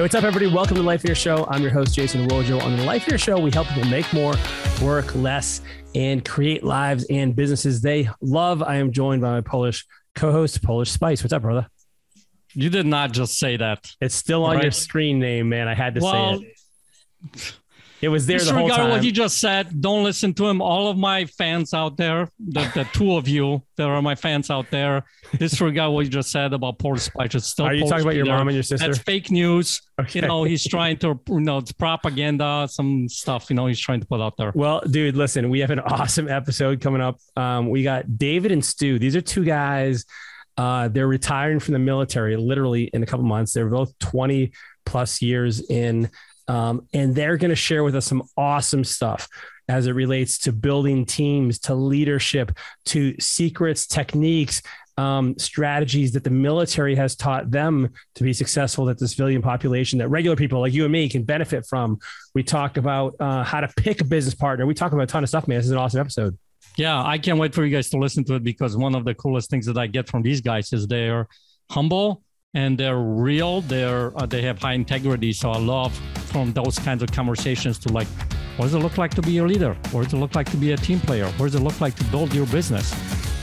Hey, what's up, everybody? Welcome to the Life Here Show. I'm your host, Jason Wojo. On the Life Here Show, we help people make more, work less, and create lives and businesses they love. I am joined by my Polish co-host, Polish Spice. What's up, brother? You did not just say that. It's still on your screen name, man. I had to say it. It was there the whole time. What you just said, don't listen to him. All of my fans out there, the two of you that are my fans out there, disregard what you just said about Polish Spice. It's still Are you talking about your mom and your sister? That's fake news. Okay. You know, he's trying to, it's propaganda, some stuff, he's trying to put out there. Well, dude, listen, we have an awesome episode coming up. We got David and Stu. These are two guys. They're retiring from the military literally in a couple months. They're both 20 plus years in. And they're going to share with us some awesome stuff as it relates to building teams, to leadership, to secrets, techniques, strategies that the military has taught them to be successful at the civilian population that regular people like you and me can benefit from. We talk about how to pick a business partner. We talk about a ton of stuff, man. This is an awesome episode. Yeah, I can't wait for you guys to listen to it because one of the coolest things that I get from these guys is they're humble and they're real. They have high integrity. So I love from those kinds of conversations to like, what does it look like to be your leader? What does it look like to be a team player? What does it look like to build your business?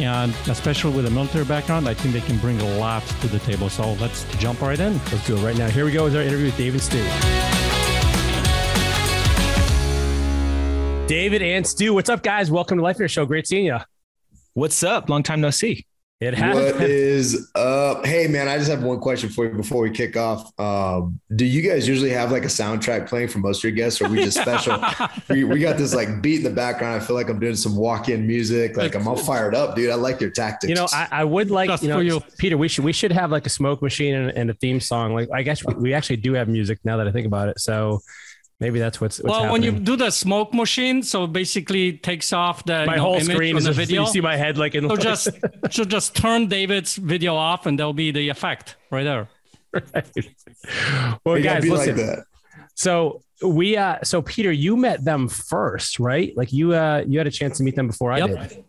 And especially with a military background, I think they can bring a lot to the table. So let's jump right in. Let's do it right now. Here we go with our interview with David and Stu. David and Stu, what's up, guys? Welcome to Life Here Show. Great seeing you. What's up? Long time no see. It has. What is up? Hey, man, I just have one question for you before we kick off. Do you guys usually have like a soundtrack playing for most of your guests, or are we just special? we got this like beat in the background. I feel like I'm doing some walk-in music. Like I'm all fired up, dude. I like your tactics. I would like, Peter, we should have like a smoke machine and a theme song. Like, I guess we actually do have music now that I think about it. So maybe that's what's happening. When you do the smoke machine, so basically it takes off the whole screen from is the video. You see my head like in so just turn David's video off and there'll be the effect right there. Right. Well, guys, listen. Like so so Peter, you met them first, right? Like you had a chance to meet them before I did.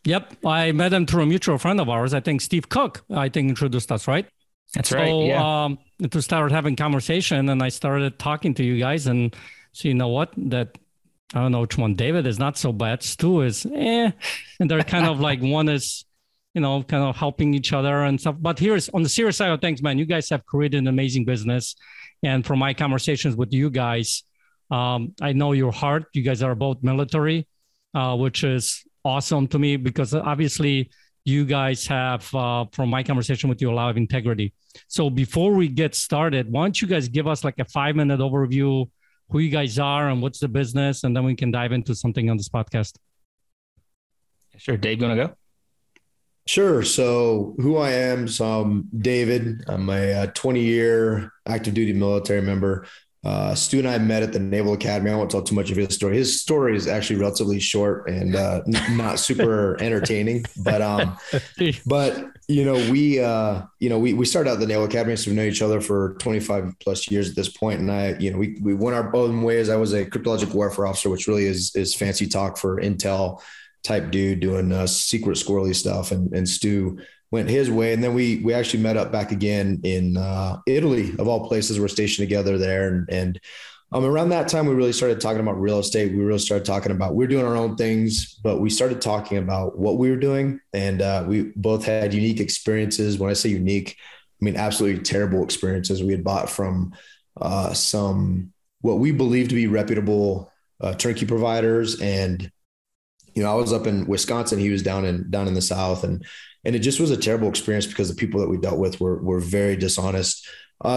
Yep. I met them through a mutual friend of ours. I think Steve Cook, introduced us, right? That's right. Yeah. To start having conversation, and I started talking to you guys, and so you know what? That I don't know which one. David is not so bad. Stu is, and they're kind of like one is, kind of helping each other and stuff. But here's on the serious side of things, man. You guys have created an amazing business, and from my conversations with you guys, I know your heart. You guys are both military, which is awesome to me because obviously you guys have, from my conversation with you, a lot of integrity. So before we get started, why don't you guys give us like a 5-minute overview, who you guys are and what's the business, and then we can dive into something on this podcast. Sure. Dave, you want to go? Sure. So who I am, so I'm David. I'm a 20-year active duty military member. Stu and I met at the Naval Academy. I won't tell too much of his story. His story is actually relatively short and not super entertaining. But we started out at the Naval Academy, so we've known each other for 25 plus years at this point. And we went our own ways. I was a cryptologic warfare officer, which really is fancy talk for intel type dude doing secret squirrely stuff. And Stu went his way. And then we actually met up back again in Italy, of all places. We're stationed together there. And around that time, we really started talking about real estate. We really started talking about, we're doing our own things, but we started talking about what we were doing. And we both had unique experiences. When I say unique, I mean, absolutely terrible experiences. We had bought from some, what we believe to be reputable turnkey providers. And, I was up in Wisconsin, he was down in the South, and it just was a terrible experience because the people that we dealt with were very dishonest.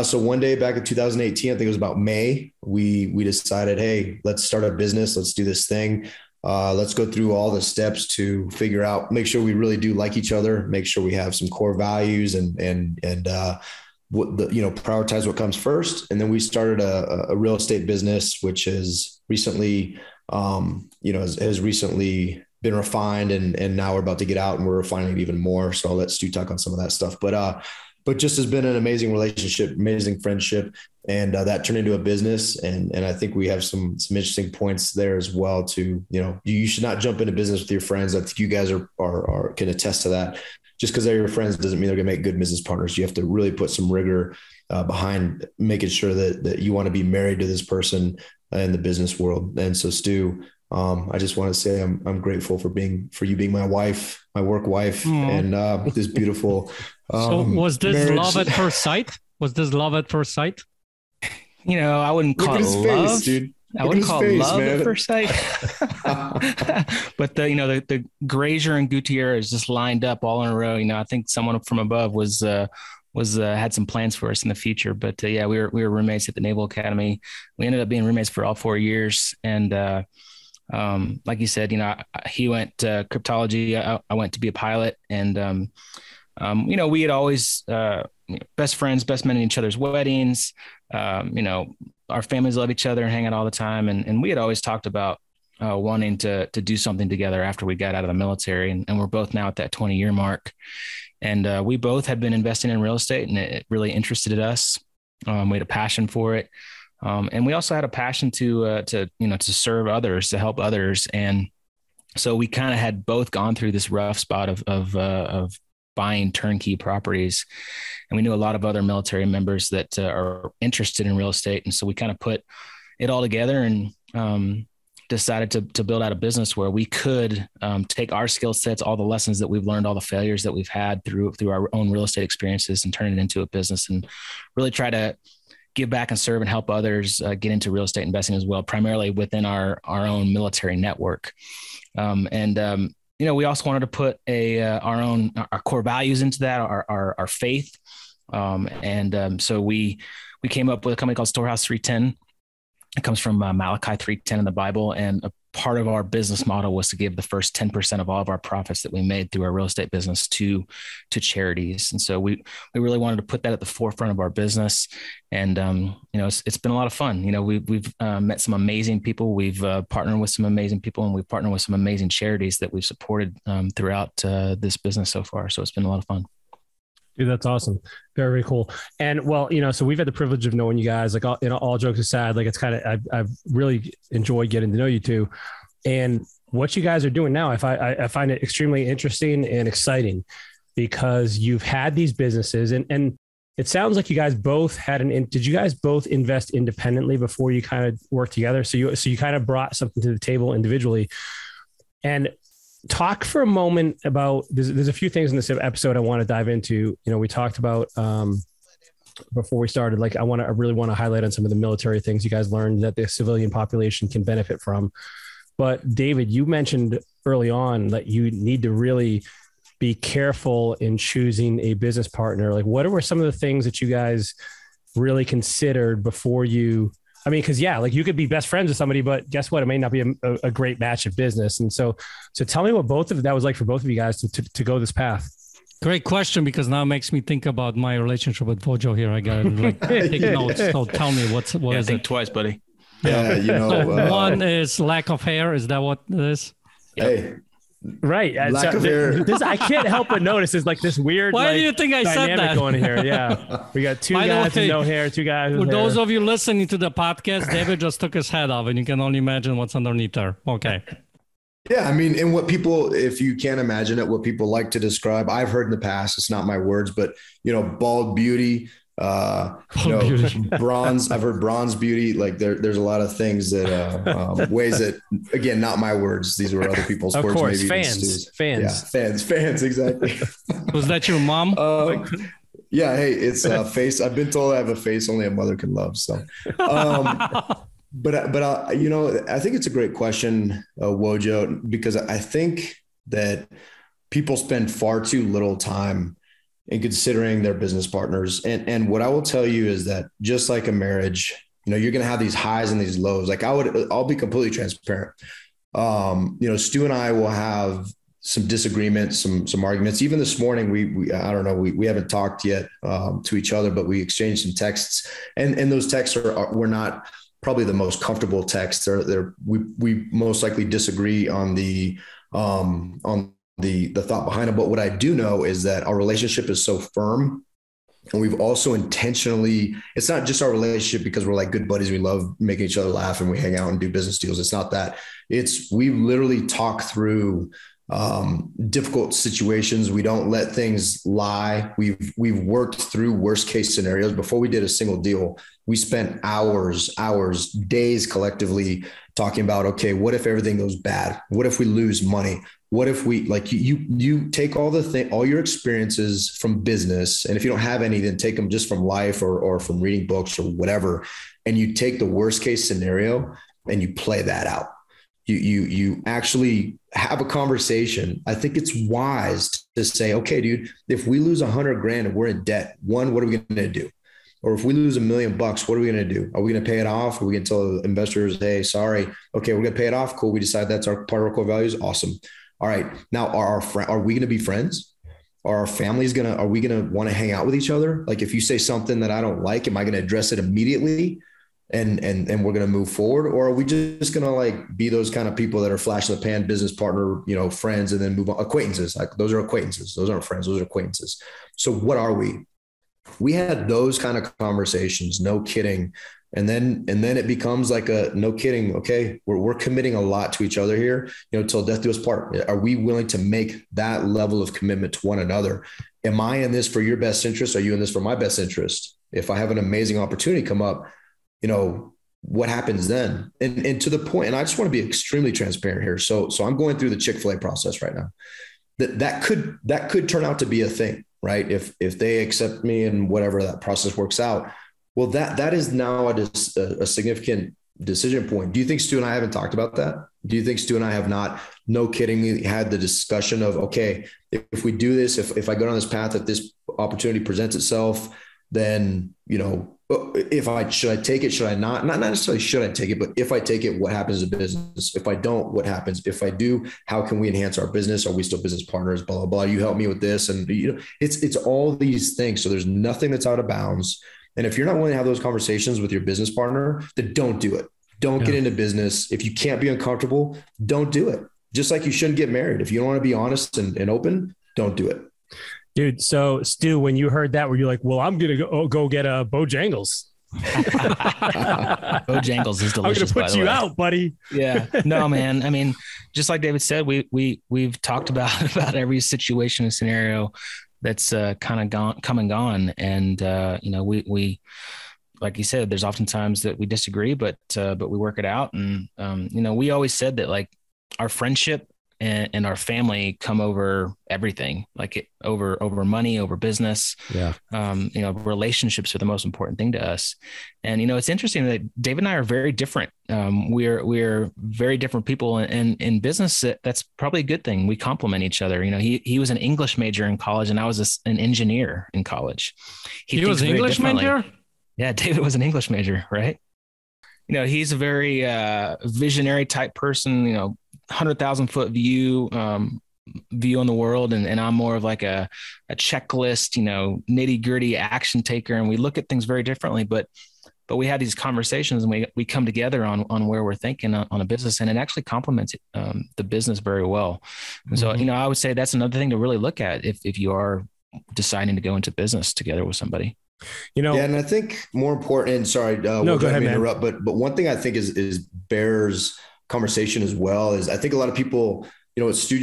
So one day back in 2018, I think it was about May, we decided, hey, let's start a business. Let's do this thing. Let's go through all the steps to figure out, make sure we really do like each other, make sure we have some core values and prioritize what comes first. And then we started a real estate business, which is recently, has recently been refined and now we're about to get out and we're refining it even more. So I'll let Stu talk on some of that stuff, but just has been an amazing relationship, amazing friendship. And that turned into a business. And I think we have some interesting points there as well to, you should not jump into business with your friends. I think you guys are can attest to that. just because they're your friends doesn't mean they're going to make good business partners. You have to really put some rigor behind making sure that you want to be married to this person in the business world. And so Stu, I just want to say I'm grateful for you being my wife, my work wife, and this beautiful. So was this marriage. love at first sight? Was this love at first sight? I wouldn't call it love. Face, dude. I wouldn't call it love at first sight. But the Grazier and Gutierrez just lined up all in a row. I think someone from above was had some plans for us in the future. But we were roommates at the Naval Academy. We ended up being roommates for all 4 years. And like you said, he went to cryptology. I went to be a pilot. And we had always best friends, best men in each other's weddings. Our families love each other and hang out all the time. And we had always talked about wanting to do something together after we got out of the military. And we're both now at that 20-year mark. And we both had been investing in real estate, and it really interested us. We had a passion for it. And we also had a passion to serve others, to help others. And so we kind of had both gone through this rough spot of buying turnkey properties. And we knew a lot of other military members that are interested in real estate. And so we kind of put it all together and decided to build out a business where we could take our skill sets, all the lessons that we've learned, all the failures that we've had through our own real estate experiences, and turn it into a business and really try to give back and serve and help others get into real estate investing as well, primarily within our own military network. We also wanted to put our core values into that, our faith. So we came up with a company called Storehouse 310. It comes from Malachi 3:10 in the Bible. And a part of our business model was to give the first 10% of all of our profits that we made through our real estate business to charities. And so we really wanted to put that at the forefront of our business. And, it's been a lot of fun. We've met some amazing people. We've partnered with some amazing people, and we've partnered with some amazing charities that we've supported throughout this business so far. So it's been a lot of fun. Dude, that's awesome. Very, very cool. And well, so we've had the privilege of knowing you guys, like, all jokes aside, like, it's kind of, I've really enjoyed getting to know you two, and what you guys are doing now. I find it extremely interesting and exciting, because you've had these businesses, and it sounds like you guys both did you guys both invest independently before you kind of worked together? So you kind of brought something to the table individually. And talk for a moment about, there's a few things in this episode I want to dive into. We talked about before we started, like, I really want to highlight on some of the military things you guys learned that the civilian population can benefit from. But David, you mentioned early on that you need to really be careful in choosing a business partner. Like, what were some of the things that you guys really considered before you, because like, you could be best friends with somebody, but guess what? It may not be a great match of business. And so tell me what that was like for both of you guys to go this path. Great question, because now it makes me think about my relationship with Vojo here. I got to take notes. So tell me what is think it? Twice, buddy. Yeah, So one is lack of hair. Is that what it is? Hey. Right. Lack of hair. I can't help but notice is like this weird. Why do you think I said that? Going here. Yeah. We got two guys with no hair, two guys with For hair. those of you listening to the podcast, David just took his head off, and you can only imagine what's underneath there. Okay. Yeah. And what people, if you can't imagine it, what people like to describe, I've heard in the past, it's not my words, but, bald beauty, bronze, I've heard bronze beauty. Like there's a lot of things that, ways that, again, not my words. These were other people's of words. Course, maybe fans. Exactly. Was that your mom? Yeah. Hey, it's a face. I've been told I have a face only a mother can love. So, but I think it's a great question, Wojo, because I think that people spend far too little time in considering their business partners. And what I will tell you is that just like a marriage, you're going to have these highs and these lows. Like I'll be completely transparent. Stu and I will have some disagreements, some arguments. Even this morning, I don't know, we haven't talked yet to each other, but we exchanged some texts, and those texts were not probably the most comfortable texts. We most likely disagree on the thought behind it. But what I do know is that our relationship is so firm, and we've also intentionally, it's not just our relationship because we're like good buddies. We love making each other laugh and we hang out and do business deals. It's not that. We literally talk through difficult situations. We don't let things lie. We've worked through worst case scenarios. Before we did a single deal, we spent hours, days collectively talking about, okay, what if everything goes bad? What if we lose money? What if we, like, you take all your experiences from business, and if you don't have any, then take them just from life or from reading books or whatever, and you take the worst case scenario and you play that out. You actually have a conversation. I think it's wise to say, okay, dude, if we lose $100,000 and we're in debt, one, what are we going to do? Or if we lose $1 million, what are we going to do? Are we going to pay it off? Are we going to tell investors, hey, sorry. Okay, we're going to pay it off. Cool. We decide that's our part of our core values. Awesome. All right. Now, are we going to be friends? Are our families are we going to want to hang out with each other? Like, if you say something that I don't like, am I going to address it immediately? And we're going to move forward? Or are we just going to, like, be those kind of people that are flash in the pan, business partner, friends, and then move on? Acquaintances. Like, those are acquaintances. Those aren't friends. Those are acquaintances. So what are we? We had those kind of conversations, no kidding. And then it becomes like a no kidding. Okay. We're committing a lot to each other here, till death do us part. Are we willing to make that level of commitment to one another? Am I in this for your best interest? Are you in this for my best interest? If I have an amazing opportunity come up, what happens then? And to the point, and I just want to be extremely transparent here. So I'm going through the Chick-fil-A process right now. That could turn out to be a thing, right? If they accept me and whatever that process works out, well, that is now a significant decision point. Do you think Stu and I haven't talked about that? Do you think Stu and I have not, no kidding, had the discussion of, okay, if we do this, if I go down this path, if this opportunity presents itself, then, should I take it? Should I not necessarily should I take it, but if I take it, what happens to business? If I don't, what happens? If I do, how can we enhance our business? Are we still business partners? Blah, blah, blah. You help me with this. And, it's all these things. So there's nothing that's out of bounds. And if you're not willing to have those conversations with your business partner, then don't do it. Don't get into business. If you can't be uncomfortable, don't do it. Just like you shouldn't get married. If you don't want to be honest and open, don't do it. Dude, so Stu, when you heard that, were you like, well, I'm going to go get a Bojangles? Bojangles is delicious. I'm going to put you out, buddy. Yeah. No, man. I mean, just like David said, we've talked about every situation and scenario that's kind of come and gone. And, we, like you said, there's oftentimes that we disagree, but we work it out. And, we always said that, like, our friendship and our family come over everything, over money, over business. Yeah. Relationships are the most important thing to us. And, it's interesting that David and I are very different. We're very different people, and in business, that's probably a good thing. We complement each other. He was an English major in college, and I was an engineer in college. He was an English major? Yeah. David was an English major, right? He's a very visionary type person, 100,000 foot view on the world. And I'm more of like a checklist, nitty gritty action taker. And we look at things very differently, but we have these conversations, and we come together on where we're thinking on a business, and it actually complements the business very well. And so, I would say that's another thing to really look at if you are deciding to go into business together with somebody. Yeah, and I think more important, and sorry, no, go ahead, man. Interrupt, but one thing I think is bears conversation as well is I think a lot of people, what Stu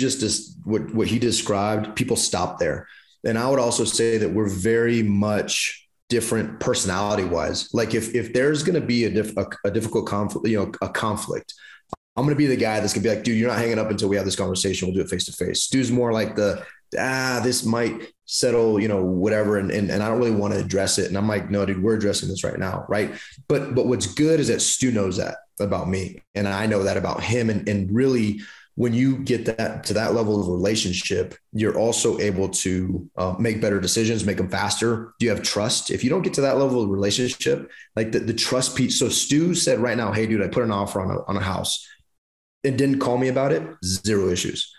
what he described, people stop there. And I would also say that we're very much different personality wise. Like if there's going to be a difficult conflict, a conflict, I'm going to be the guy that's going to be like, dude, you're not hanging up until we have this conversation. We'll do it face to face. Stu's more like this might settle, whatever. And I don't really want to address it. And I'm like, no, dude, we're addressing this right now. Right. But what's good is that Stu knows that about me, and I know that about him. And really, when you get that to that level of relationship, you're also able to make better decisions, make them faster. Do you have trust? If you don't get to that level of relationship, like the trust piece. So Stu said right now, hey, dude, I put an offer on a house and didn't call me about it. Zero issues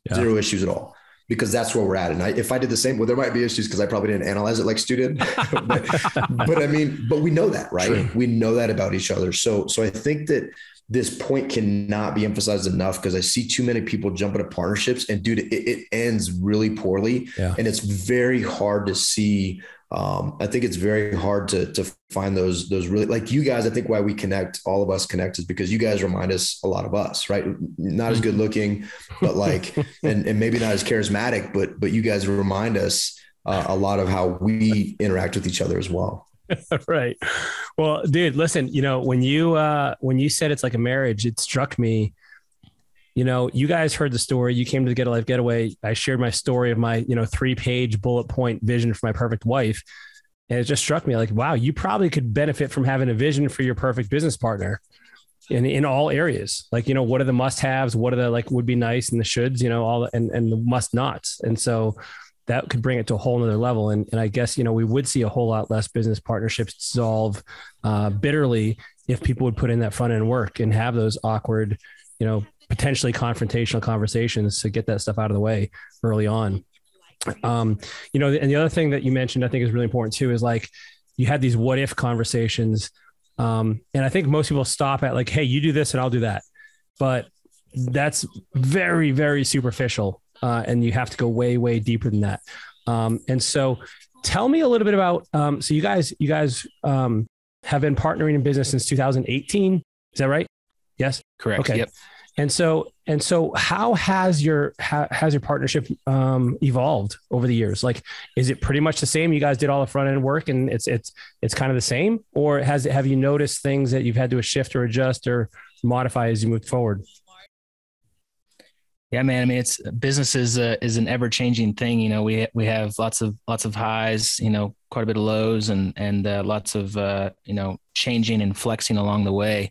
at all. Because that's where we're at. And if I did the same, well, there might be issues because I probably didn't analyze it like Stu did. but we know that, right? True. We know that about each other. So I think that this point cannot be emphasized enough, because I see too many people jump into partnerships, and dude, it ends really poorly. Yeah. And it's very hard to see. I think it's very hard to find those really, like you guys. I think why we connect, all of us connect, is because you guys remind us a lot of us, right? Not as good looking, but like, and maybe not as charismatic, but you guys remind us a lot of how we interact with each other as well. Right. Well, dude, listen, when you said it's like a marriage, it struck me. You guys heard the story. You came to the Get a Life Getaway. I shared my story of my, 3-page bullet point vision for my perfect wife. And it just struck me like, wow, you probably could benefit from having a vision for your perfect business partner in all areas. Like, what are the must-haves? What are the, like, would be nice and the shoulds, all and the must-nots. And so that could bring it to a whole nother level. And I guess, we would see a whole lot less business partnerships dissolve bitterly if people would put in that front end work and have those awkward, potentially confrontational conversations to get that stuff out of the way early on. And the other thing that you mentioned, I think is really important too, is like, you had these what if conversations. And I think most people stop at like, hey, you do this and I'll do that. But that's very, very superficial. And you have to go way, way deeper than that. And so tell me a little bit about, so you guys have been partnering in business since 2018. Is that right? Yes. Correct. Okay. Yep. And so how has your partnership evolved over the years? Like, is it pretty much the same? You guys did all the front end work and it's kind of the same, or have you noticed things that you've had to shift or adjust or modify as you move forward? Yeah, man. I mean, business is an ever changing thing. We have lots of highs, quite a bit of lows and lots of, changing and flexing along the way.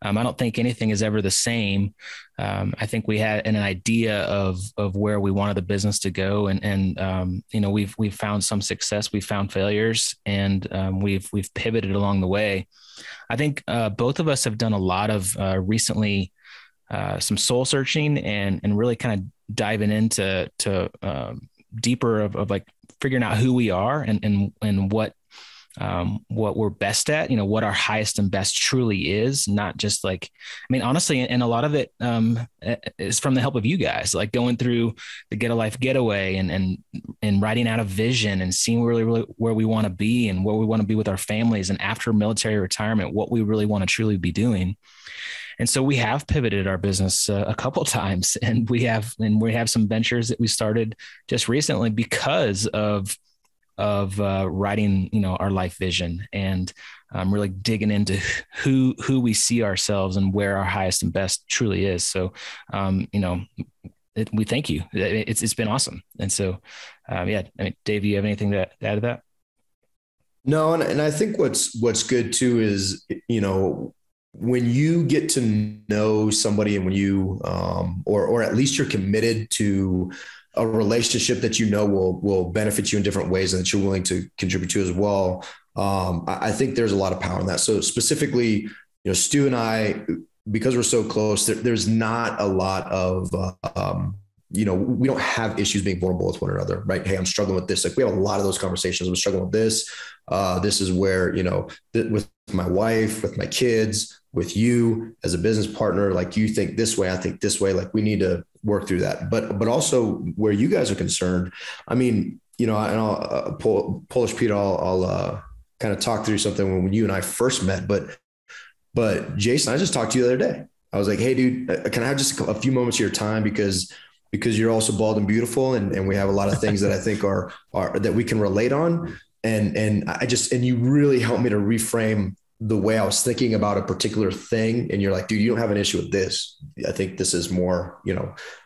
I don't think anything is ever the same. I think we had an idea of where we wanted the business to go, and we've found some success, we've found failures, and we've pivoted along the way. I think both of us have done a lot of recently some soul searching and really kind of diving into deeper of like figuring out who we are and what we're best at, what our highest and best truly is, not just like, I mean, honestly, and a lot of it is from the help of you guys, like going through the Get a Life Getaway and writing out a vision and seeing really where we want to be and where we want to be with our families. And after military retirement, what we really want to truly be doing. And so we have pivoted our business a couple of times, and we have some ventures that we started just recently because of writing, our life vision and really digging into who we see ourselves and where our highest and best truly is. So, we thank you. It's been awesome. And so, yeah, I mean, Dave, do you have anything to add to that? No. And I think what's good too is, when you get to know somebody and when you, or at least you're committed to a relationship that will benefit you in different ways and that you're willing to contribute to as well. I think there's a lot of power in that. So specifically, Stu and I, because we're so close, there's not a lot of, we don't have issues being vulnerable with one another, right? Hey, I'm struggling with this. Like we have a lot of those conversations. I'm struggling with this. This is where, with my wife, with my kids, with you as a business partner, like you think this way, I think this way, like we need to work through that. But also where you guys are concerned, I mean, and I'll Polish Pete, I'll kind of talk through something when you and I first met, but Jason, I just talked to you the other day. I was like, hey dude, can I have just a few moments of your time? Because you're also bald and beautiful. And we have a lot of things that I think are that we can relate on. And you really helped me to reframe the way I was thinking about a particular thing. And you're like, dude, you don't have an issue with this. I think this is more,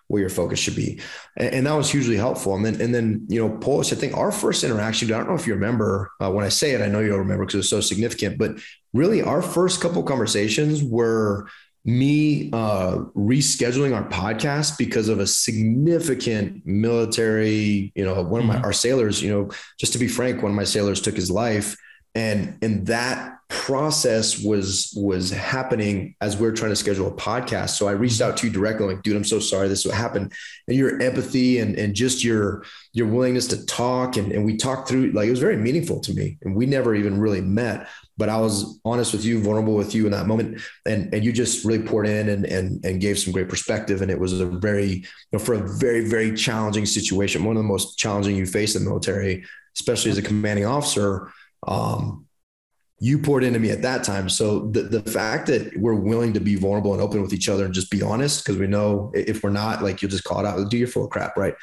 where your focus should be. And that was hugely helpful. And then, Polish, I think our first interaction, I don't know if you remember, when I say it, I know you'll remember because it was so significant, but really our first couple of conversations were me rescheduling our podcast because of a significant military, one of our sailors, just to be frank, one of my sailors took his life. And that process was happening as we were trying to schedule a podcast. So I reached out to you directly, like, dude, I'm so sorry this is what happened. And your empathy and just your willingness to talk. And we talked through, like, it was very meaningful to me. And we never even really met, but I was honest with you, vulnerable with you in that moment. And you just really poured in and gave some great perspective. And it was a very, for a very, very challenging situation, one of the most challenging you face in the military, especially as a commanding officer. You poured into me at that time. So the fact that we're willing to be vulnerable and open with each other and just be honest, because we know if we're not, like, you'll just call it out, dude, you're full of crap, right?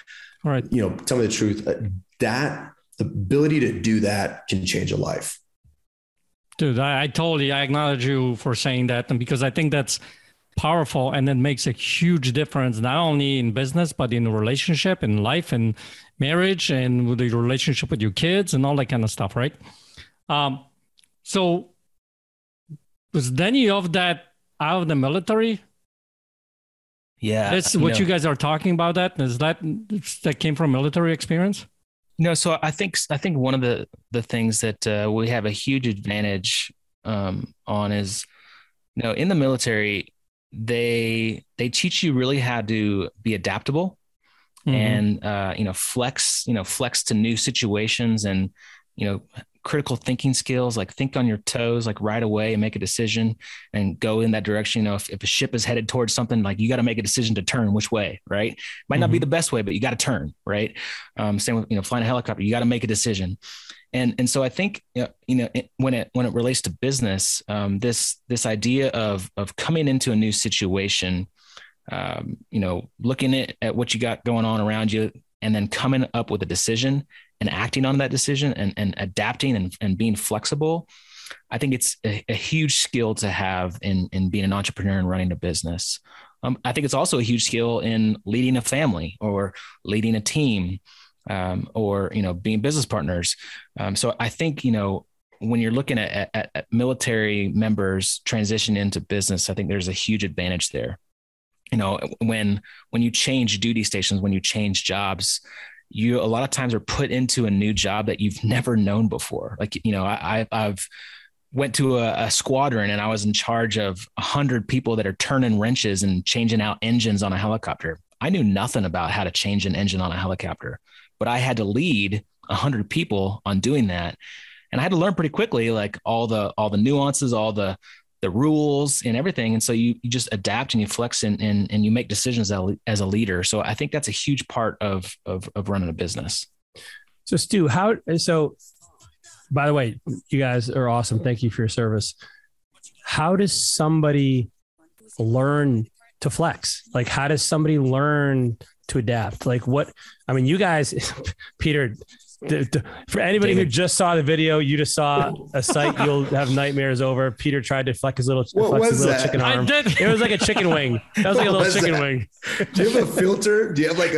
All right. Tell me the truth. That the ability to do that can change a life. Dude, I acknowledge you for saying that. And because I think that's powerful, and it makes a huge difference, not only in business, but in relationship, in life, and marriage, and with the relationship with your kids and all that kind of stuff. Right. So was any of that out of the military? Yeah. That's what you guys are talking about. That came from military experience? So I think one of the things that we have a huge advantage on is, in the military, they teach you really how to be adaptable and, flex to new situations and, critical thinking skills, like think on your toes, like right away and make a decision and go in that direction. If a ship is headed towards something, like, you got to make a decision to turn which way, right? Might not be the best way, but you got to turn, right? Same with, flying a helicopter, you got to make a decision. And so I think, when it relates to business, this idea of coming into a new situation, looking at what you got going on around you, and then coming up with a decision and acting on that decision and adapting and being flexible. I think it's a huge skill to have in being an entrepreneur and running a business. I think it's also a huge skill in leading a family or leading a team, or, being business partners. So I think, when you're looking at military members transition into business, I think there's a huge advantage there. When you change duty stations, when you change jobs, you a lot of times are put into a new job that you've never known before. Like, I've went to a squadron and I was in charge of 100 people that are turning wrenches and changing out engines on a helicopter. I knew nothing about how to change an engine on a helicopter, but I had to lead 100 people on doing that. And I had to learn pretty quickly, like all the nuances, all the rules and everything. And so you just adapt and you flex and you make decisions as a leader. So I think that's a huge part of running a business. So Stu, by the way, you guys are awesome. Thank you for your service. How does somebody learn to flex? Like, how does somebody learn to adapt? Like you guys, Peter, for anybody who just saw the video, you just saw a sight you'll have nightmares over. Peter tried to flex his little chicken arm. It was like a chicken wing. That was like a little chicken wing. Do you have a filter? Do you have like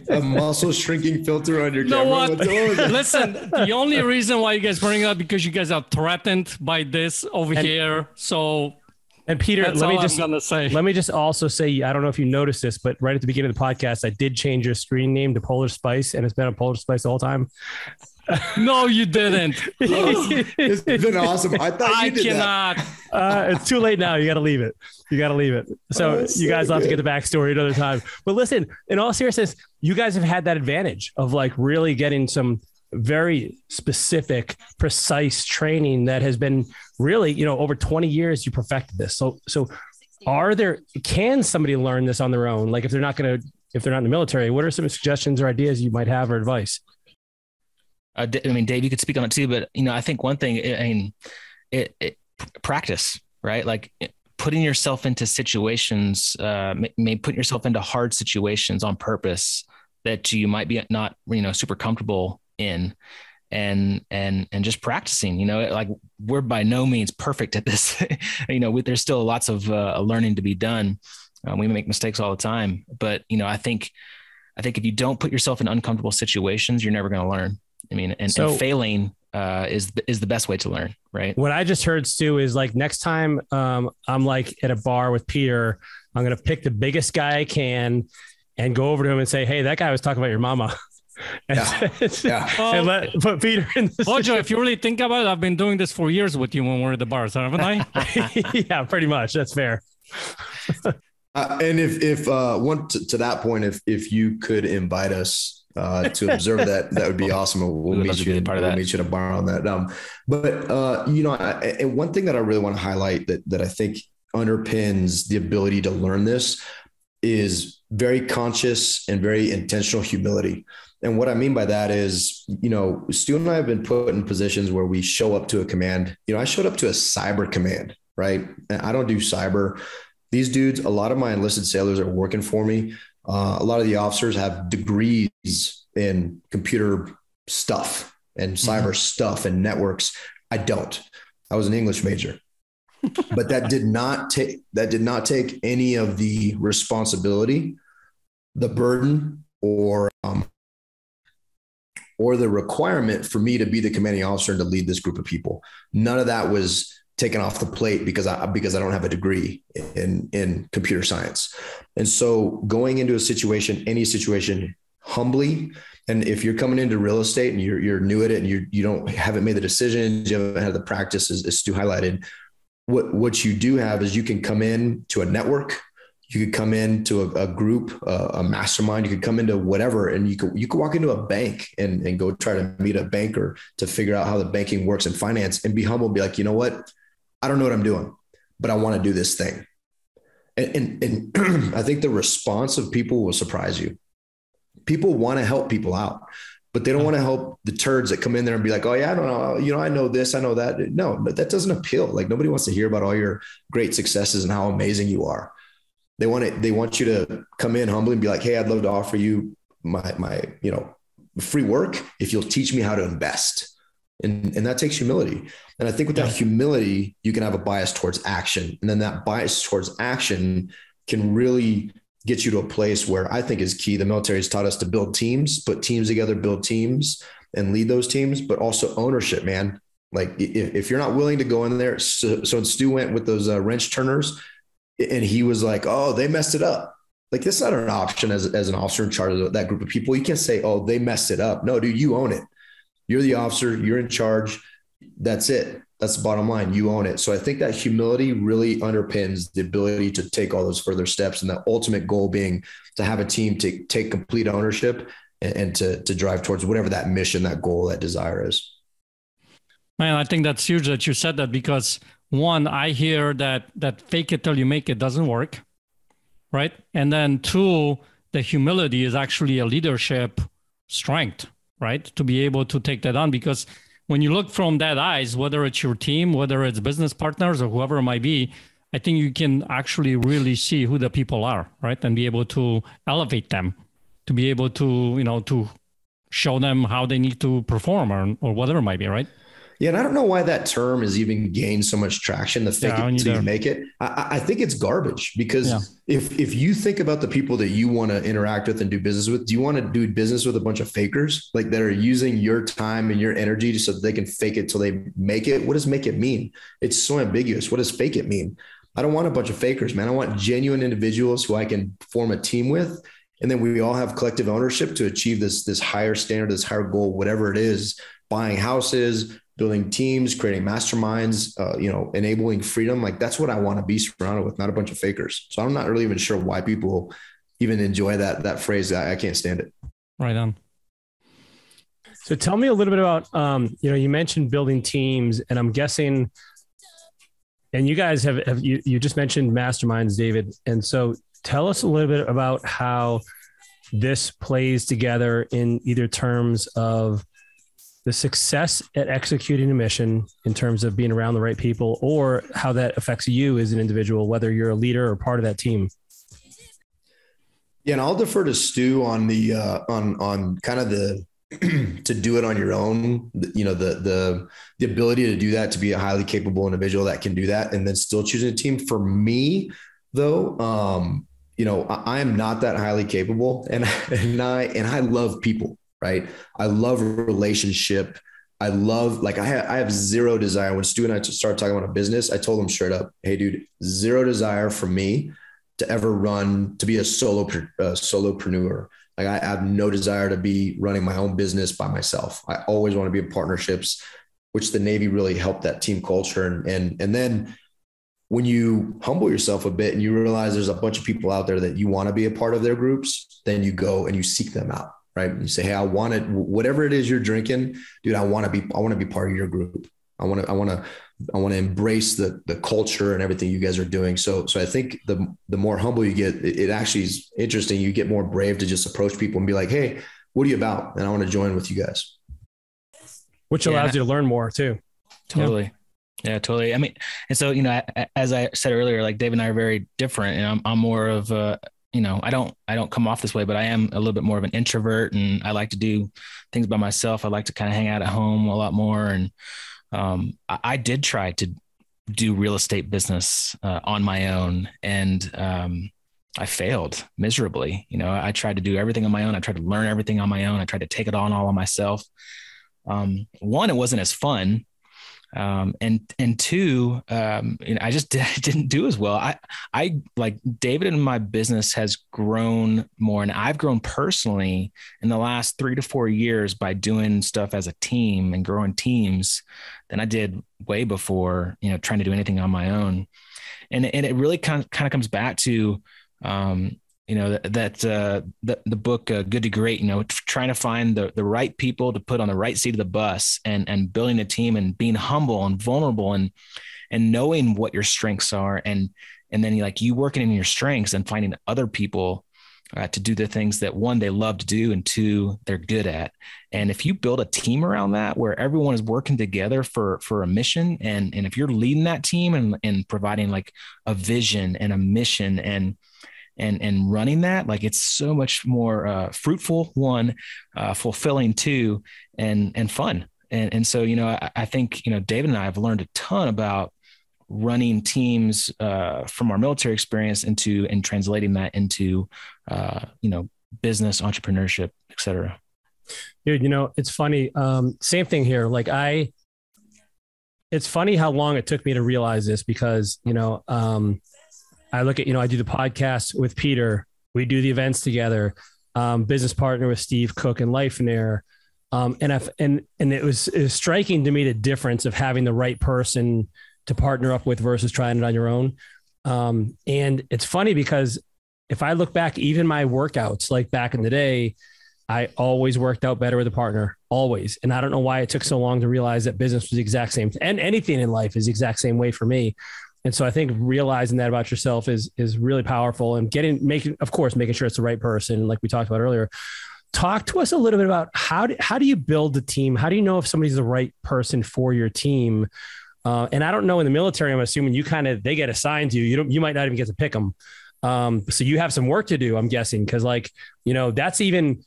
a muscle shrinking filter on your camera? What? Listen, the only reason why you guys bring it up because you guys are threatened by this over here. So. And Peter, let me just also say, I don't know if you noticed this, but right at the beginning of the podcast, I did change your screen name to Polar Spice, and it's been a Polar Spice the whole time. No, you didn't. It's been awesome. I thought you did cannot. It's too late now. You got to leave it. So you guys will have to get the backstory another time. But listen, in all seriousness, you guys have had that advantage of like really getting some very specific, precise training that has been really, over 20 years, you perfected this. So can somebody learn this on their own? Like if they're not in the military, what are some suggestions or ideas you might have or advice? Dave, you could speak on it too, but I think one thing, practice, right? Like putting yourself into situations, putting yourself into hard situations on purpose that you might be not, super comfortable in, and just practicing, like we're by no means perfect at this, there's still lots of learning to be done. We make mistakes all the time, but I think if you don't put yourself in uncomfortable situations, you're never going to learn. And failing is the best way to learn, right? What I just heard, Stu, is like next time I'm like at a bar with Peter, I'm going to pick the biggest guy I can and go over to him and say, hey, that guy was talking about your mama. And, Yeah. and put Peter in the Bojo, if you really think about it, I've been doing this for years with you when we're at the bars, haven't I? Yeah, pretty much. That's fair. And if one to that point, if you could invite us to observe that would be awesome. We'll meet you. We'll meet you at a bar on that. But you know, and one thing that I really want to highlight that I think underpins the ability to learn this is very conscious and very intentional humility. And what I mean by that is, you know, Stu and I have been put in positions where we show up to a command. You know, I showed up to a cyber command, right? And I don't do cyber. These dudes, a lot of my enlisted sailors are working for me. A lot of the officers have degrees in computer stuff and cyber stuff and networks. I don't. I was an English major, but that did not take any of the responsibility, the burden, or the requirement for me to be the commanding officer and to lead this group of people. None of that was taken off the plate because I don't have a degree in computer science. And so going into a situation, any situation, humbly, and if you're coming into real estate and you're new at it and you haven't made the decisions, you haven't had the practice, as Stu highlighted, what you do have is you can come in to a network, you could come into a group, a mastermind, you could come into whatever, and you could walk into a bank and go try to meet a banker to figure out how the banking works in finance, and be humble and be like, you know what? I don't know what I'm doing, but I want to do this thing. And I think the response of people will surprise you. People want to help people out, but they don't want to help the turds that come in there and be like, oh yeah, I don't know. You know, I know this, I know that. No, that doesn't appeal. Like, nobody wants to hear about all your great successes and how amazing you are. They want you to come in humbly and be like, hey, I'd love to offer you my free work if you'll teach me how to invest. And that takes humility. And I think with that humility, you can have a bias towards action. And then that bias towards action can really get you to a place where I think is key. The military has taught us to build teams, put teams together, build teams and lead those teams, but also ownership, man. Like, if you're not willing to go in there. So Stu went with those wrench turners and he was like, oh, they messed it up. Like, that's not an option as an officer in charge of that group of people. You can't say, oh, they messed it up. No, dude, you own it. You're the officer, you're in charge. That's it. That's the bottom line. You own it. So I think that humility really underpins the ability to take all those further steps, and the ultimate goal being to have a team to take complete ownership and to drive towards whatever that mission, that goal, that desire is. Man, I think that's huge that you said that, because one, I hear that fake it till you make it doesn't work, right? And then two, the humility is actually a leadership strength, right? To be able to take that on, because when you look from that eyes, whether it's your team, whether it's business partners or whoever it might be, I think you can actually really see who the people are, right? And be able to elevate them, to be able to, to show them how they need to perform or whatever it might be, right? Yeah. And I don't know why that term has even gained so much traction, the fake it till you make it. I think it's garbage, because if you think about the people that you want to interact with and do business with, do you want to do business with a bunch of fakers, like, that are using your time and your energy so that they can fake it till they make it? What does make it mean? It's so ambiguous. What does fake it mean? I don't want a bunch of fakers, man. I want genuine individuals who I can form a team with. And then we all have collective ownership to achieve this higher standard, this higher goal, whatever it is, buying houses, building teams, creating masterminds, enabling freedom. Like, that's what I want to be surrounded with, not a bunch of fakers. So I'm not really even sure why people even enjoy that phrase. I can't stand it. Right on. So tell me a little bit about, you mentioned building teams, and I'm guessing, and you guys you just mentioned masterminds, David. And so tell us a little bit about how this plays together in either terms of the success at executing a mission in terms of being around the right people, or how that affects you as an individual, whether you're a leader or part of that team. Yeah. And I'll defer to Stu on the, on kind of the, to do it on your own, the ability to do that, to be a highly capable individual that can do that, and then still choosing a team. For me though, I am not that highly capable, and I love people. Right. I love relationship. I love, I have zero desire. When Stu and I started talking about a business, I told him straight up, hey dude, zero desire for me to ever to be a solopreneur, Like I have no desire to be running my own business by myself. I always want to be in partnerships, which the Navy really helped that team culture. And then when you humble yourself a bit and you realize there's a bunch of people out there that you want to be a part of their groups, then you go and you seek them out, right? And you say, hey, I want it, whatever it is you're drinking, dude, I want to be part of your group. I want to embrace the culture and everything you guys are doing. So I think the more humble you get, it actually is interesting. You get more brave to just approach people and be like, hey, what are you about? And I want to join with you guys. Which allows you to learn more too. Totally. Yeah, totally. I mean, and so, as I said earlier, like Dave and I are very different, and I'm more of I don't come off this way, but I am a little bit more of an introvert, and I like to do things by myself. I like to kind of hang out at home a lot more. And I did try to do real estate business on my own, and I failed miserably. I tried to do everything on my own. I tried to learn everything on my own. I tried to take it on all on myself. One, it wasn't as fun. And two, I just didn't do as well. I like David, and my business has grown more, and I've grown personally in the last 3 to 4 years by doing stuff as a team and growing teams than I did way before, trying to do anything on my own. And it really kind of comes back to, the book, Good to Great, trying to find the right people to put on the right seat of the bus, and building a team and being humble and vulnerable and knowing what your strengths are. And then you working in your strengths and finding other people to do the things that, one, they love to do, and two, they're good at. And if you build a team around that, where everyone is working together for a mission, and if you're leading that team and providing like a vision and a mission and running that, like, it's so much more fruitful, one, fulfilling, two, and fun. And so, I think, David and I have learned a ton about running teams from our military experience and translating that into, business, entrepreneurship, et cetera. Dude, it's funny. Same thing here. Like it's funny how long it took me to realize this, because, I look at, I do the podcast with Peter. We do the events together. Business partner with Steve Cook and Life and Air. And it was striking to me the difference of having the right person to partner up with versus trying it on your own. And it's funny because if I look back, even my workouts, like back in the day, I always worked out better with a partner, always. And I don't know why it took so long to realize that business was the exact same, and anything in life is the exact same way for me. And so I think realizing that about yourself is really powerful, and making sure it's the right person. Like we talked about earlier, talk to us a little bit about how do you build the team? How do you know if somebody's the right person for your team? And I don't know, in the military, I'm assuming they get assigned to you. You might not even get to pick them. So you have some work to do, I'm guessing. Cause that's even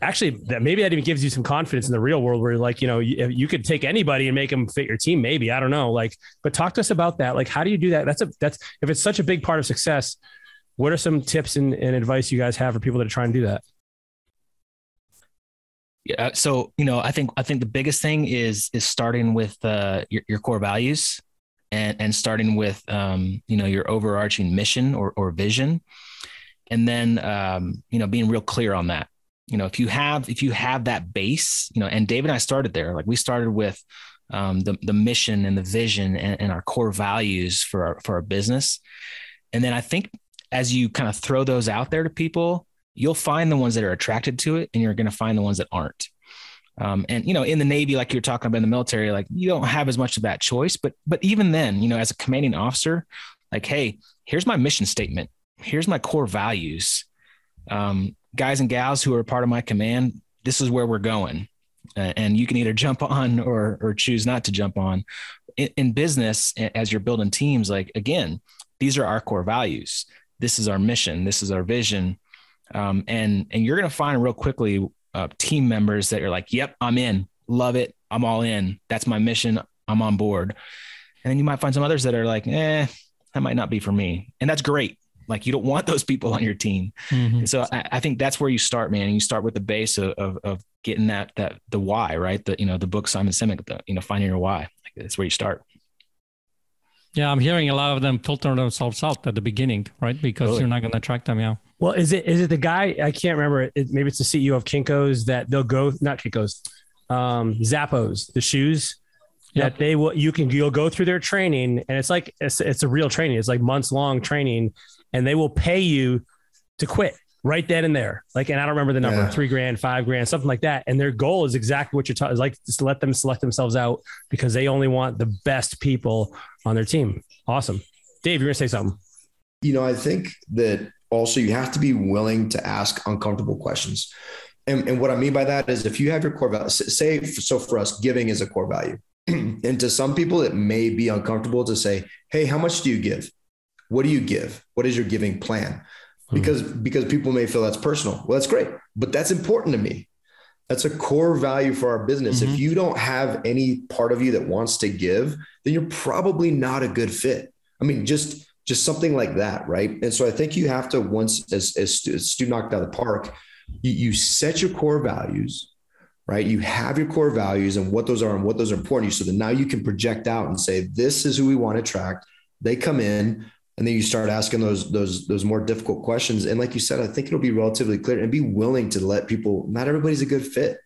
actually that maybe that even gives you some confidence in the real world, where you could take anybody and make them fit your team. Maybe, I don't know. But talk to us about that. Like, how do you do that? That's if it's such a big part of success, what are some tips and advice you guys have for people that are trying to do that? Yeah. So, I think the biggest thing is starting with your core values and starting with, your overarching mission or vision. And then, being real clear on that. If you have that base, and David and I started there, like we started with the mission and the vision and our core values for our business. And then I think as you kind of throw those out there to people, you'll find the ones that are attracted to it, and you're going to find the ones that aren't. And, in the Navy, like you're talking about in the military, like you don't have as much of that choice, but even then, as a commanding officer, like, hey, here's my mission statement. Here's my core values. Guys and gals who are part of my command, this is where we're going. And you can either jump on or choose not to jump on. In business, as you're building teams, like, again, these are our core values. This is our mission. This is our vision. And you're going to find real quickly team members that are like, yep, I'm in, love it. I'm all in. That's my mission. I'm on board. And then you might find some others that are like, that might not be for me. And that's great. Like, you don't want those people on your team. Mm-hmm. And so I think that's where you start, man. And you start with the base of getting that the why, right? The book, Simon Sinek, finding your why. Like, that's where you start. Yeah. I'm hearing a lot of them filter themselves out at the beginning, right? Because You're not going to attract them. Yeah. Well, is it the guy? I can't remember. Maybe it's the CEO of Kinko's that they'll go, not Kinko's, Zappos, the shoes that you'll go through their training, and it's a real training. It's like months long training, and they will pay you to quit right then and there. Like, and I don't remember the number, $3,000, $5,000, something like that. And their goal is exactly what you're talking, is like, just let them select themselves out because they only want the best people on their team. Awesome. Dave, you're gonna say something. I think that also you have to be willing to ask uncomfortable questions. And what I mean by that is if you have your core value, so for us, giving is a core value. And to some people, it may be uncomfortable to say, hey, how much do you give? What do you give? What is your giving plan? Because people may feel that's personal. Well, that's great, but that's important to me. That's a core value for our business. If you don't have any part of you that wants to give, then you're probably not a good fit. I mean, just something like that. Right. And so I think you have to, once as Stu knocked out of the park, you set your core values, right? You have your core values and what those are and what those are important to you. So that now you can project out and say, this is who we want to attract. They come in, and then you start asking those more difficult questions. And like you said, I think it'll be relatively clear, and be willing to let people, not everybody's a good fit.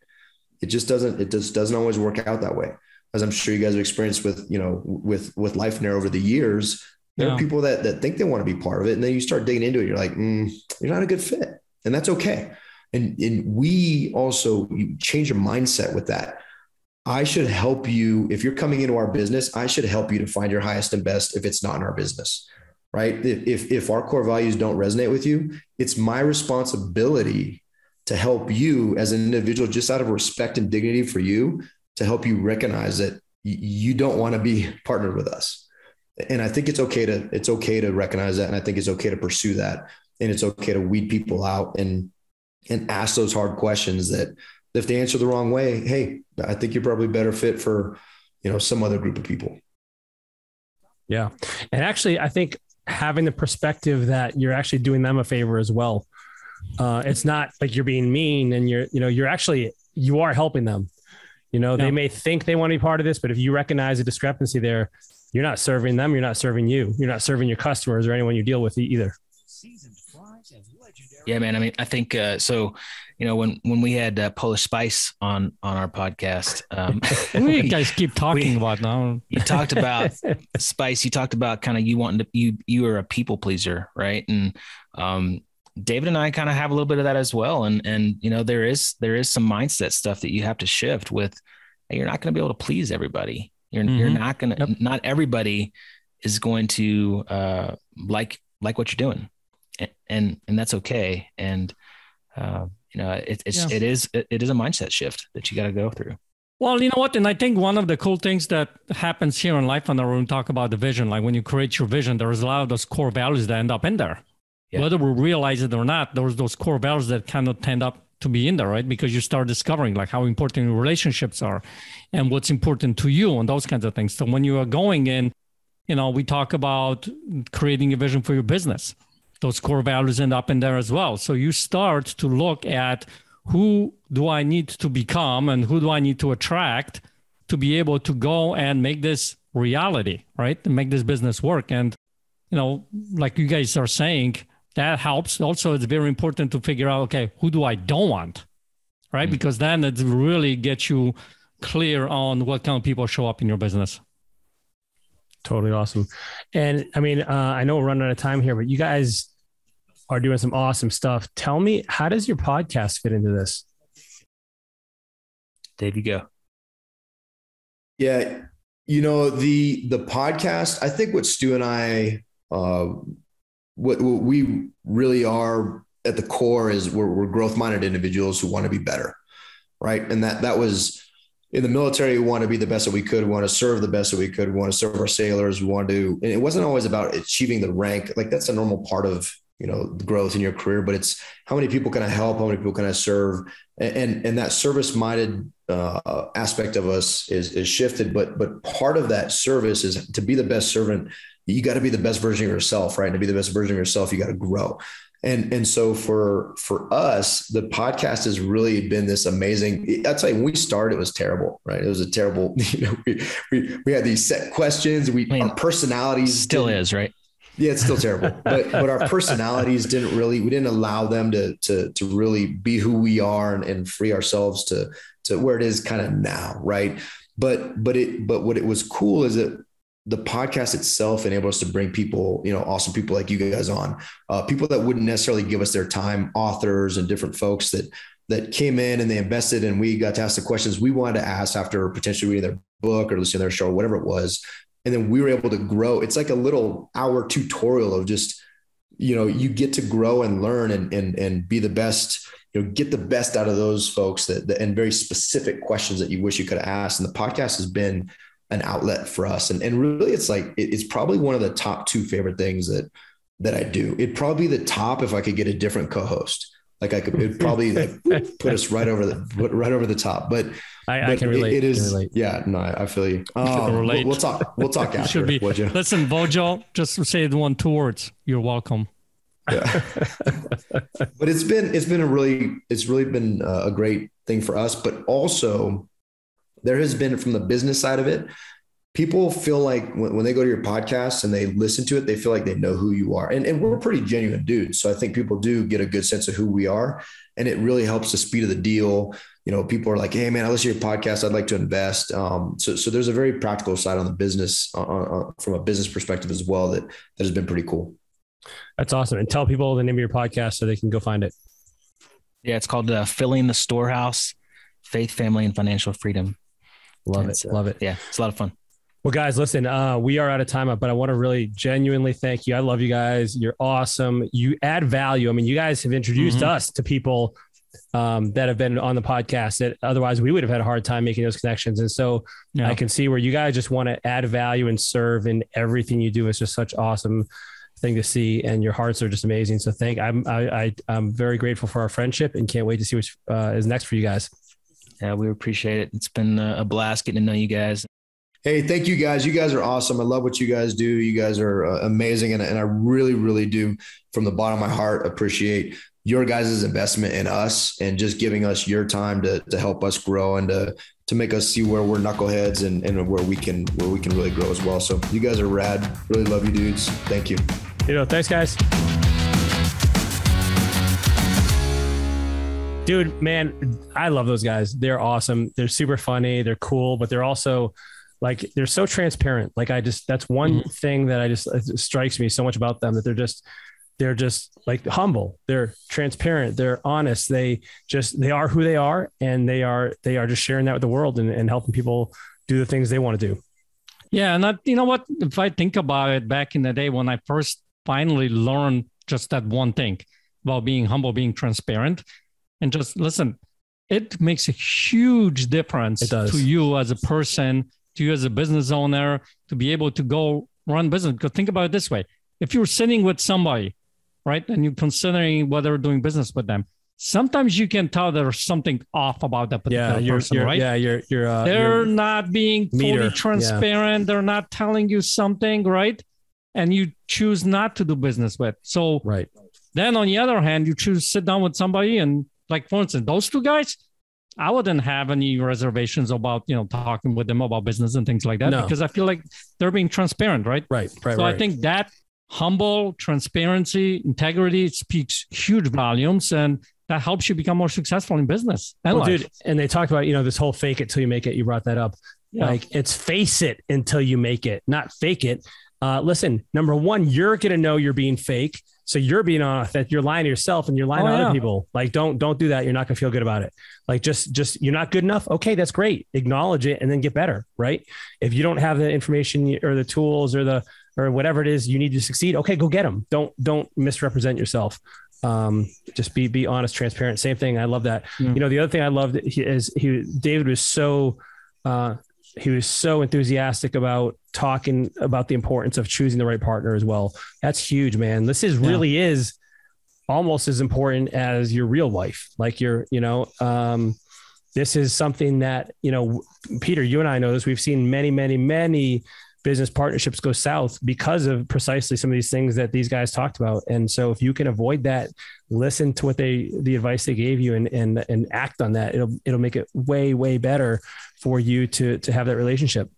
It just doesn't always work out that way. As I'm sure you guys have experienced with Life Now over the years, there are people that think they want to be part of it. And then you start digging into it. You're like, you're not a good fit, and that's okay. And we also, you change your mindset with that. I should help you. If you're coming into our business, I should help you to find your highest and best if it's not in our business. Right? If our core values don't resonate with you, it's my responsibility to help you as an individual, just out of respect and dignity for you, to help you recognize that you don't want to be partnered with us. And I think it's okay to recognize that. And I think it's okay to pursue that. And it's okay to weed people out and ask those hard questions that if they answer the wrong way, hey, I think you're probably better fit for, some other group of people. Yeah. And actually, I think having the perspective that you're actually doing them a favor as well. It's not like you're being mean, and you are helping them. They may think they want to be part of this, but if you recognize a discrepancy there, you're not serving them. You're not serving you. You're not serving your customers or anyone you deal with either. Yeah, man. I mean, I think, when we had Polish Spice on our podcast, you guys keep talking about now. You talked about Spice. You talked about kind of you are a people pleaser, right? And David and I kind of have a little bit of that as well. And there is some mindset stuff that you have to shift with. You're not going to be able to please everybody. You're not going to. Not everybody is going to like what you're doing, and that's okay. And it is a mindset shift that you got to go through. Well, you know what? And I think one of the cool things that happens here in Life on the Room, talk about the vision. Like when you create your vision, there's a lot of those core values that end up in there. Yeah. Whether we realize it or not, there's those core values that kind of tend up to be in there, right? Because you start discovering like how important your relationships are and what's important to you and those kinds of things. So when you are going in, we talk about creating a vision for your business. Those core values end up in there as well. So you start to look at who do I need to become and who do I need to attract to be able to go and make this reality, right? And make this business work. And, like you guys are saying, that helps. Also, it's very important to figure out, okay, who do I don't want, right? Mm-hmm. Because then it really gets you clear on what kind of people show up in your business. Totally awesome. And I mean, I know we're running out of time here, but you guys are doing some awesome stuff. Tell me, how does your podcast fit into this? There you go. Yeah. The podcast, I think what Stu and I, what we really are at the core is we're growth-minded individuals who want to be better. Right. And that was in the military. We want to be the best that we could. We want to serve the best that we could. We want to serve our sailors. We want to, and it wasn't always about achieving the rank. Like that's a normal part of, the growth in your career, but it's how many people can I help? How many people can I serve? And that service-minded aspect of us is shifted, but part of that service is to be the best servant. You got to be the best version of yourself, right? And to be the best version of yourself, you got to grow. And so for us, the podcast has really been this amazing. I'll tell you, when we started, it was terrible, right? It was a terrible, we had these set questions. Our personalities still is, right? Yeah, it's still terrible, but our personalities we didn't allow them to really be who we are and free ourselves to where it is kind of now. Right. But what it was cool is that the podcast itself enabled us to bring people, awesome people like you guys on, people that wouldn't necessarily give us their time, authors and different folks that came in and they invested, and we got to ask the questions we wanted to ask after potentially reading their book or listening to their show, whatever it was. And then we were able to grow. It's like a little hour tutorial of just, you get to grow and learn and be the best, get the best out of those folks that and very specific questions that you wish you could have asked. And the podcast has been an outlet for us. And really it's probably one of the top two favorite things that I do. It'd probably be the top if I could get a different co-host. Like it'd probably put us right over the top, but I can relate. It is. Relate. Yeah, no, I feel you. We'll talk after. Should be. Would you? Listen, Bojo, just say the 2 words. You're welcome. Yeah. But it's really been a great thing for us, but also there has been, from the business side of it, people feel like when they go to your podcast and they listen to it, they feel like they know who you are. And we're pretty genuine dudes. So I think people do get a good sense of who we are, and it really helps the speed of the deal. People are like, hey man, I listen to your podcast. I'd like to invest. So there's a very practical side on the business, from a business perspective as well, that has been pretty cool. That's awesome. And tell people the name of your podcast so they can go find it. Yeah. It's called Filling the Storehouse, Faith, Family, and Financial Freedom. Love it. Yeah. It's a lot of fun. Well, guys, listen, we are out of time, but I want to really genuinely thank you. I love you guys. You're awesome. You add value. I mean, you guys have introduced us to people that have been on the podcast that otherwise we would have had a hard time making those connections. And so I can see where you guys just want to add value and serve in everything you do. It's just such awesome thing to see, and your hearts are just amazing. So I'm very grateful for our friendship and can't wait to see what is next for you guys. Yeah, we appreciate it. It's been a blast getting to know you guys. Hey, thank you guys. You guys are awesome. I love what you guys do. You guys are amazing. And I really, really do, from the bottom of my heart, appreciate your guys' investment in us and just giving us your time to help us grow and to make us see where we're knuckleheads and where we can really grow as well. So you guys are rad. Really love you dudes. Thank you. Thanks guys. Dude, man, I love those guys. They're awesome. They're super funny. They're cool, but they're also like, they're so transparent. Like that's one thing that it strikes me so much about them, that they're just like humble. They're transparent. They're honest. They are who they are. And they are just sharing that with the world and helping people do the things they want to do. Yeah. And you know what, if I think about it, back in the day when I first finally learned just that one thing about being humble, being transparent, and just listen, it makes a huge difference to you as a person, to you as a business owner, to be able to go run business. Because think about it this way. If you're sitting with somebody, right, and you're considering whether doing business with them, sometimes you can tell there's something off about that particular person, right? Yeah, they're not being fully transparent. Yeah. They're not telling you something, right? And you choose not to do business with. So then on the other hand, you choose to sit down with somebody and, like, for instance, those two guys, I wouldn't have any reservations about, talking with them about business and things like that, because I feel like they're being transparent, right? Right. So I think that humble transparency, integrity speaks huge volumes, and that helps you become more successful in business and life. Dude, and they talk about, this whole fake it till you make it. You brought that up. Yeah. Like, it's face it until you make it, not fake it. Listen, number one, you're going to know you're being fake. So you're being honest, that you're lying to yourself and you're lying to other people. Like, don't do that. You're not gonna feel good about it. Like, just you're not good enough. Okay, that's great. Acknowledge it and then get better. Right. If you don't have the information or the tools or whatever it is you need to succeed, okay, go get them. Don't misrepresent yourself. Just be honest, transparent. Same thing. I love that. The other thing I loved is David was so enthusiastic about talking about the importance of choosing the right partner as well. That's huge, man. This really is almost as important as your real wife. Like this is something that, Peter, you and I know this. We've seen many, many, many business partnerships go south because of precisely some of these things that these guys talked about. And so if you can avoid that, listen to the advice they gave you and act on that, it'll make it way, way better for you to have that relationship.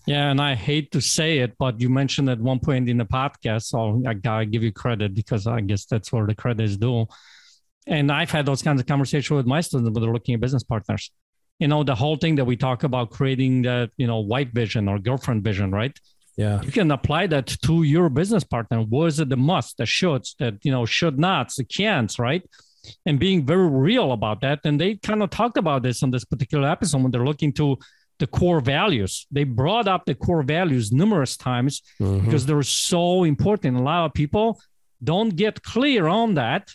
Yeah, and I hate to say it, but you mentioned at one point in the podcast, so I gotta give you credit because I guess that's where the credit is due. And I've had those kinds of conversations with my students when they're looking at business partners. The whole thing that we talk about creating that, white vision or girlfriend vision, right? Yeah. You can apply that to your business partner. Was it the must, the shoulds, that, should nots, the can'ts, right? And being very real about that. And they kind of talked about this on this particular episode when they're looking to the core values. They brought up the core values numerous times because they're so important. A lot of people don't get clear on that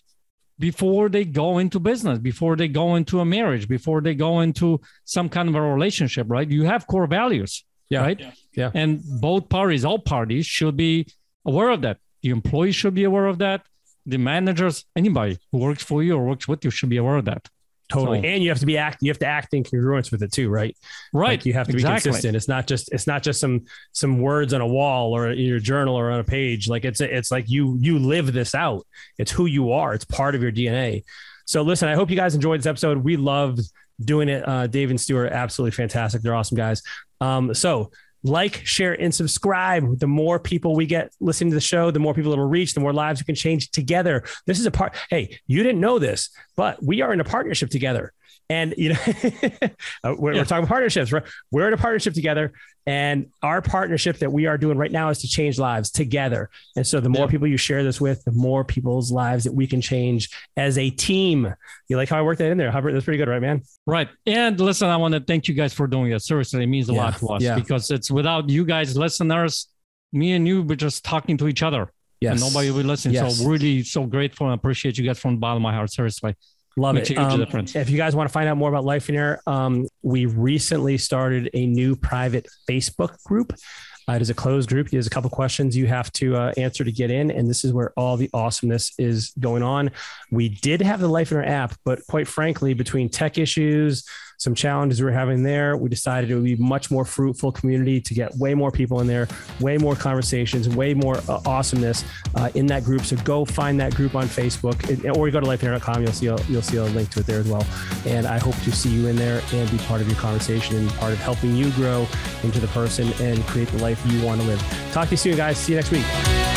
before they go into business, before they go into a marriage, before they go into some kind of a relationship, right? You have core values, right? Yeah. And both parties, all parties should be aware of that. The employees should be aware of that. The managers, anybody who works for you or works with you should be aware of that. Totally. And you have to you have to act in congruence with it too, right? Right. Like you have to be consistent. It's not just some words on a wall or in your journal or on a page. Like it's like you live this out. It's who you are. It's part of your DNA. So listen, I hope you guys enjoyed this episode. We loved doing it. Dave and Stu are absolutely fantastic. They're awesome guys. So like, share, and subscribe. The more people we get listening to the show, the more people it'll reach, the more lives we can change together. This is a part. Hey, you didn't know this, but we are in a partnership together. And, we're talking partnerships, right? We're in a partnership together, and our partnership that we are doing right now is to change lives together. And so the more people you share this with, the more people's lives that we can change as a team. You like how I worked that in there? That's pretty good, right, man? Right. And listen, I want to thank you guys for doing it. Seriously, it means a lot to us because it's without you guys, listeners, me and you, we're just talking to each other. Yes. And nobody will listen. Yes. So really so grateful and appreciate you guys from the bottom of my heart. Seriously. Love it. If you guys want to find out more about Life in Air, we recently started a new private Facebook group. It is a closed group. There's a couple questions you have to answer to get in. And this is where all the awesomeness is going on. We did have the Life in Air app, but quite frankly, between tech issues, some challenges we're having there, we decided it would be much more fruitful community to get way more people in there, way more conversations, way more awesomeness in that group. So go find that group on Facebook, or you go to lifeinair.com. You'll see a link to it there as well. And I hope to see you in there and be part of your conversation and part of helping you grow into the person and create the life you want to live. Talk to you soon, guys. See you next week.